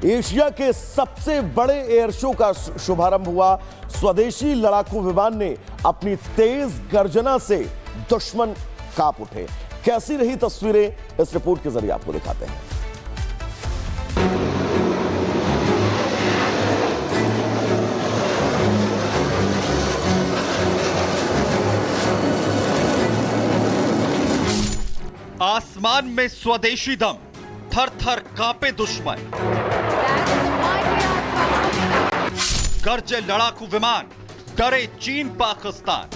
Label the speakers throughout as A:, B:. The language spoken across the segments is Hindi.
A: एशिया के सबसे बड़े एयर शो का शुभारंभ हुआ। स्वदेशी लड़ाकू विमान ने अपनी तेज गर्जना से दुश्मन कांप उठे। कैसी रही तस्वीरें, इस रिपोर्ट के जरिए आपको दिखाते हैं।
B: आसमान में स्वदेशी दम, थर थर कांपे दुश्मन। गरजे लड़ाकू विमान, डरे चीन पाकिस्तान।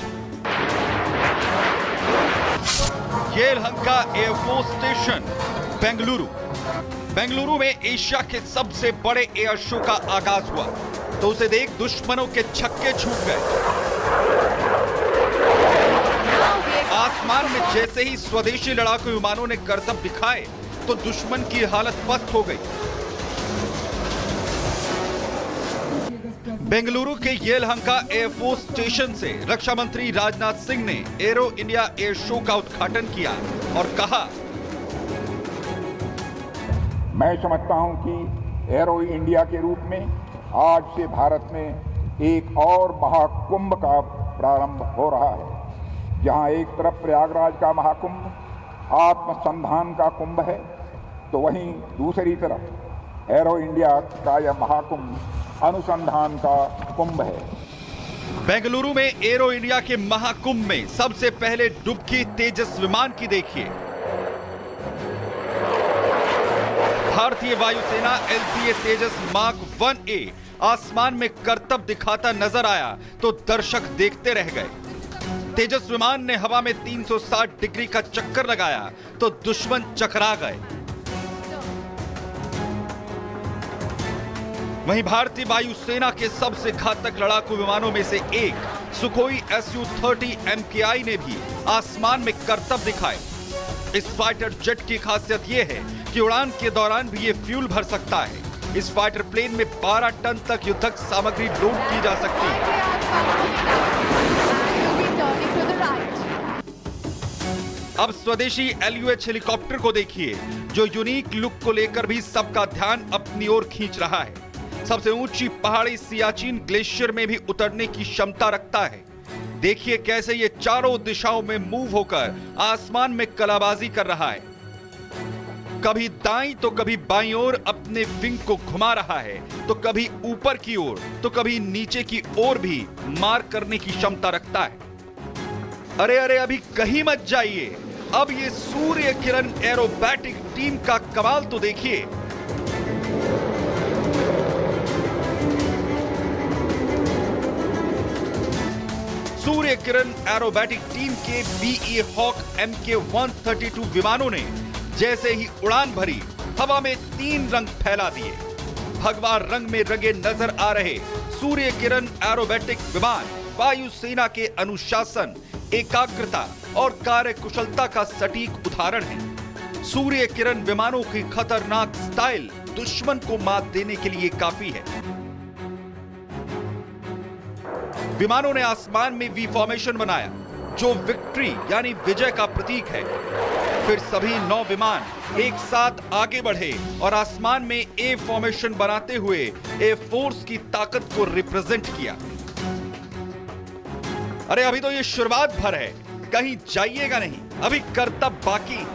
B: येलहंका एयरफोर्स स्टेशन बेंगलुरु में एशिया के सबसे बड़े एयर शो का आगाज हुआ तो उसे देख दुश्मनों के छक्के छूट गए। आसमान में जैसे ही स्वदेशी लड़ाकू विमानों ने करतब दिखाए तो दुश्मन की हालत पस्त हो गई। बेंगलुरु के येलहंका एयरफोर्स स्टेशन से रक्षा मंत्री राजनाथ सिंह ने एरो इंडिया एयर शो का उद्घाटन किया और कहा,
C: मैं समझता हूं कि एरो इंडिया के रूप में आज से भारत में एक और महाकुंभ का प्रारंभ हो रहा है। जहां एक तरफ प्रयागराज का महाकुंभ आत्मसंधान का कुंभ है तो वहीं दूसरी तरफ एरो इंडिया का यह महाकुंभ अनुसंधान का कुंभ है।
B: बेंगलुरु में एरो इंडिया के महाकुंभ में सबसे पहले डुबकी तेजस विमान की देखिए। भारतीय वायुसेना LCA तेजस मार्क 1A आसमान में करतब दिखाता नजर आया तो दर्शक देखते रह गए। तेजस विमान ने हवा में 360 डिग्री का चक्कर लगाया तो दुश्मन चकरा गए। वहीं भारतीय वायुसेना के सबसे घातक लड़ाकू विमानों में से एक सुखोई Su-30 MKI ने भी आसमान में करतब दिखाए। इस फाइटर जेट की खासियत यह है कि उड़ान के दौरान भी ये फ्यूल भर सकता है। इस फाइटर प्लेन में 12 टन तक युद्धक सामग्री लोड की जा सकती है। अब स्वदेशी LUH हेलीकॉप्टर को देखिए जो यूनिक लुक को लेकर भी सबका ध्यान अपनी ओर खींच रहा है। सबसे ऊंची पहाड़ी सियाचिन ग्लेशियर में भी उतरने की क्षमता रखता है। देखिए कैसे ये चारों दिशाओं में मूव होकर आसमान में कलाबाजी कर रहा है। कभी दाईं तो कभी बाईं ओर अपने विंग को घुमा रहा है, तो कभी ऊपर की ओर तो कभी नीचे की ओर भी मार करने की क्षमता रखता है। अरे अभी कहीं मत जाइए, अब ये सूर्य किरण एरोबैटिक टीम का कमाल तो देखिए। सूर्य किरण एरोबैटिक टीम के BA हॉक MK-132 विमानों ने जैसे ही उड़ान भरी, हवा में 3 रंग फैला दिए। भगवा रंग में रंगे नजर आ रहे सूर्य किरण एरोबैटिक विमान वायुसेना के अनुशासन, एकाग्रता और कार्यकुशलता का सटीक उदाहरण है। सूर्य किरण विमानों की खतरनाक स्टाइल दुश्मन को मात देने के लिए काफी है। विमानों ने आसमान में वी फॉर्मेशन बनाया जो विक्ट्री यानी विजय का प्रतीक है। फिर सभी 9 विमान एक साथ आगे बढ़े और आसमान में ए फॉर्मेशन बनाते हुए एयरफोर्स की ताकत को रिप्रेजेंट किया। अरे अभी तो ये शुरुआत भर है, कहीं जाइएगा नहीं, अभी करतब बाकी।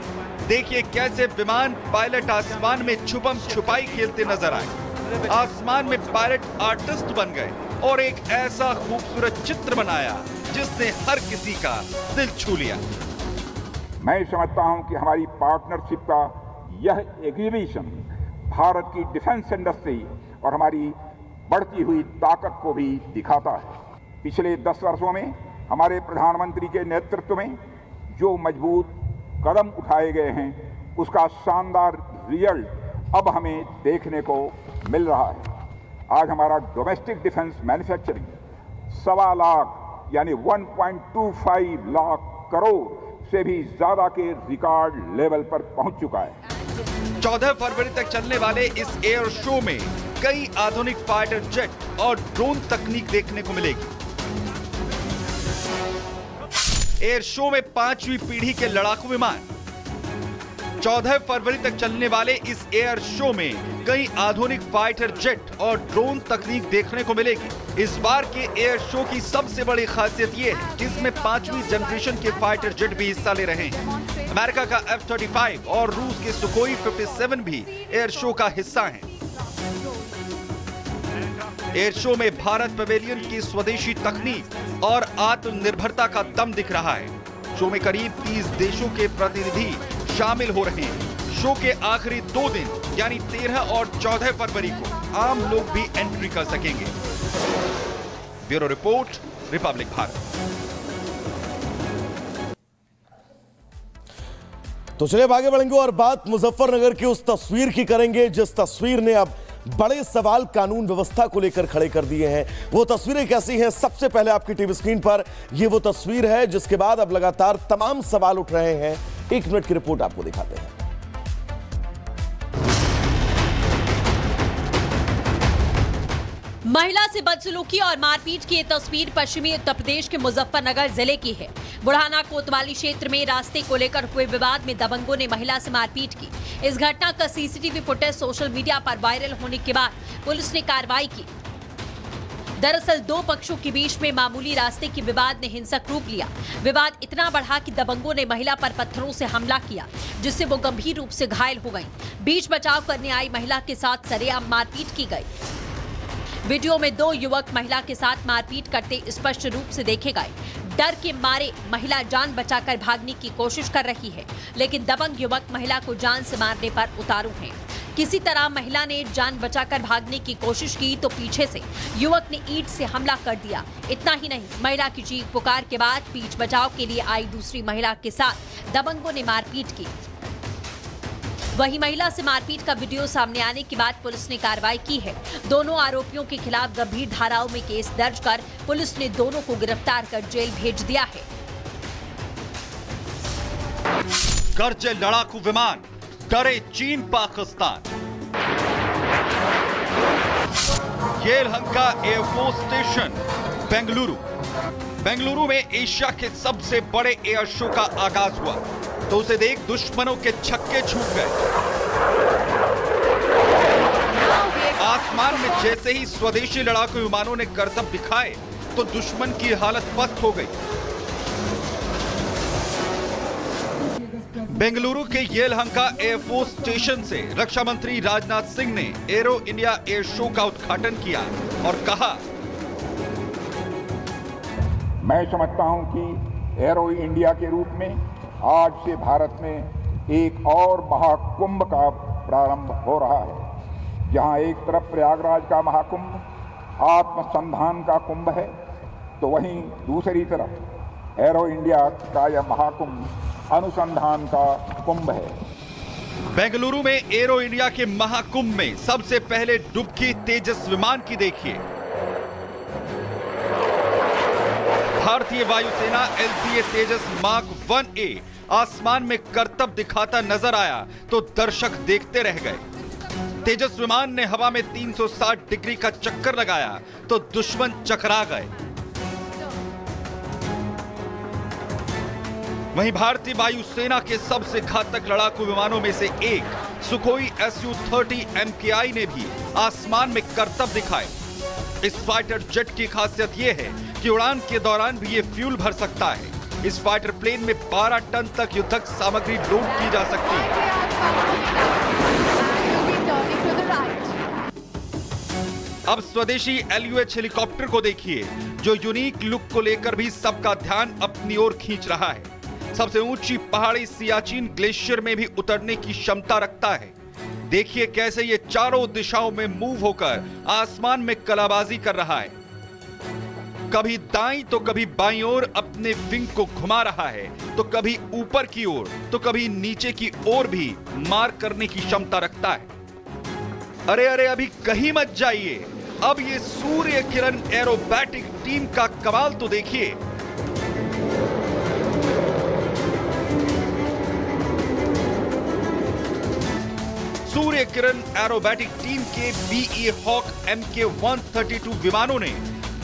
B: देखिए कैसे विमान पायलट आसमान में छुपम छुपाई खेलते नजर आए। आसमान में पायलट आर्टिस्ट बन गए और एक ऐसा खूबसूरत चित्र बनाया जिसने हर किसी का दिल छू लिया।
C: मैं समझता हूं कि हमारी पार्टनरशिप का यह एग्जीबिशन भारत की डिफेंस इंडस्ट्री और हमारी बढ़ती हुई ताकत को भी दिखाता है। पिछले 10 वर्षों में हमारे प्रधानमंत्री के नेतृत्व में जो मजबूत कदम उठाए गए हैं उसका शानदार रिजल्ट अब हमें देखने को मिल रहा है। आज हमारा डोमेस्टिक डिफेंस मैन्युफैक्चरिंग 1.25 लाख यानी 1.25 लाख करोड़ से भी ज्यादा के रिकॉर्ड लेवल पर पहुंच चुका है।
B: 14 फरवरी तक चलने वाले इस एयर शो में कई आधुनिक फाइटर जेट और ड्रोन तकनीक देखने को मिलेगी। एयर शो में 5वीं पीढ़ी के लड़ाकू विमान, 14 फरवरी तक चलने वाले इस एयर शो में कई आधुनिक फाइटर जेट और ड्रोन तकनीक देखने को मिलेगी। इस बार के एयर शो की सबसे बड़ी खासियत ये है कि इसमें 5वीं जनरेशन के फाइटर जेट भी हिस्सा ले रहे हैं। अमेरिका का F-35 और रूस के सुखोई 57 भी एयर शो का हिस्सा हैं। एयर शो में भारत पवेलियन की स्वदेशी तकनीक और आत्मनिर्भरता का दम दिख रहा है। शो में करीब 30 देशों के प्रतिनिधि शामिल हो रहे हैं। शो के आखिरी 2 दिन यानी 13 और 14 फरवरी को आम लोग भी एंट्री कर सकेंगे। Bureau report, Republic Bharat.
A: तो चलिए अब आगे बढ़ेंगे और बात मुजफ्फरनगर की उस तस्वीर की करेंगे जिस तस्वीर ने अब बड़े सवाल कानून व्यवस्था को लेकर खड़े कर दिए हैं। वो तस्वीरें कैसी हैं? सबसे पहले आपकी टीवी स्क्रीन पर ये वो तस्वीर है जिसके बाद अब लगातार तमाम सवाल उठ रहे हैं। 1 मिनट की रिपोर्ट आपको दिखाते हैं।
D: महिला से बदसलूकी और मारपीट की ये तस्वीर पश्चिमी उत्तर प्रदेश के मुजफ्फरनगर जिले की है। बुढ़ाना कोतवाली क्षेत्र में रास्ते को लेकर हुए विवाद में दबंगों ने महिला से मारपीट की। इस घटना का सीसीटीवी फुटेज सोशल मीडिया पर वायरल होने के बाद पुलिस ने कार्रवाई की। दरअसल 2 पक्षों के बीच में मामूली रास्ते के विवाद ने हिंसक रूप लिया। विवाद इतना बढ़ा कि दबंगों ने महिला पर पत्थरों से हमला किया, जिससे वो गंभीर रूप से घायल हो गईं। बीच बचाव करने आई महिला के साथ सरेआम मारपीट की गई। वीडियो में 2 युवक महिला के साथ मारपीट करते स्पष्ट रूप से देखे गए। डर के मारे महिला जान बचाकर भागने की कोशिश कर रही है, लेकिन दबंग युवक महिला को जान से मारने पर उतारू हैं। किसी तरह महिला ने जान बचाकर भागने की कोशिश की तो पीछे से युवक ने ईंट से हमला कर दिया। इतना ही नहीं, महिला की चीख पुकार के बाद बीच बचाव के लिए आई दूसरी महिला के साथ दबंगों ने मारपीट की। वहीं महिला से मारपीट का वीडियो सामने आने के बाद पुलिस ने कार्रवाई की है। दोनों आरोपियों के खिलाफ गंभीर धाराओं में केस दर्ज कर पुलिस ने दोनों को गिरफ्तार कर जेल भेज दिया है।
B: गरजे लड़ाकू विमान, डरे चीन पाकिस्तान। येलहंका एयरफोर्स स्टेशन बेंगलुरु में एशिया के सबसे बड़े एयर शो का आगाज हुआ तो उसे देख दुश्मनों के छक्के छूट गए। आसमान में जैसे ही स्वदेशी लड़ाकू विमानों ने करतब दिखाए तो दुश्मन की हालत पस्त हो गई। बेंगलुरु के येलहंका एयरफोर्स स्टेशन से रक्षा मंत्री राजनाथ सिंह ने एरो इंडिया एयर शो का उद्घाटन किया और कहा,
C: मैं समझता हूं कि एरो इंडिया के रूप में आज से भारत में एक और महाकुंभ का प्रारंभ हो रहा है। जहां एक तरफ प्रयागराज का महाकुंभ आत्मसंधान का कुंभ है तो वहीं दूसरी तरफ एरो इंडिया का यह महाकुंभ अनुसंधान का कुंभ है।
B: बेंगलुरु में एरो इंडिया के महाकुंभ में सबसे पहले डुबकी तेजस विमान की देखिए। भारतीय वायुसेना LCA तेजस मार्क 1A आसमान में करतब दिखाता नजर आया तो दर्शक देखते रह गए। तेजस विमान ने हवा में 360 डिग्री का चक्कर लगाया तो दुश्मन चकरा गए। वहीं भारतीय वायुसेना के सबसे घातक लड़ाकू विमानों में से एक सुखोई Su-30 MKI ने भी आसमान में करतब दिखाए। इस फाइटर जेट की खासियत यह है कि उड़ान के दौरान भी ये फ्यूल भर सकता है। इस फाइटर प्लेन में 12 टन तक युद्धक सामग्री लोड की जा सकती है। अब स्वदेशी LUH हेलीकॉप्टर को देखिए जो यूनिक लुक को लेकर भी सबका ध्यान अपनी ओर खींच रहा है। सबसे ऊंची पहाड़ी सियाचिन ग्लेशियर में भी उतरने की क्षमता रखता है। देखिए कैसे ये चारों दिशाओं में मूव होकर आसमान में कलाबाजी कर रहा है। कभी दाईं तो कभी बाईं ओर अपने विंग को घुमा रहा है तो कभी ऊपर की ओर तो कभी नीचे की ओर भी मार करने की क्षमता रखता है। अरे अभी कहीं मत जाइए, अब ये सूर्य किरण एरोबैटिक टीम का कमाल तो देखिए। सूर्य किरण एरोबैटिक टीम के BE हॉक MK-132 विमानों ने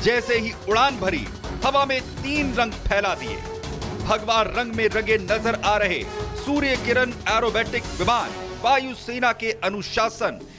B: जैसे ही उड़ान भरी हवा में 3 रंग फैला दिए। भगवा रंग में रंगे नजर आ रहे सूर्य किरण एरोबेटिक विमान वायुसेना के अनुशासन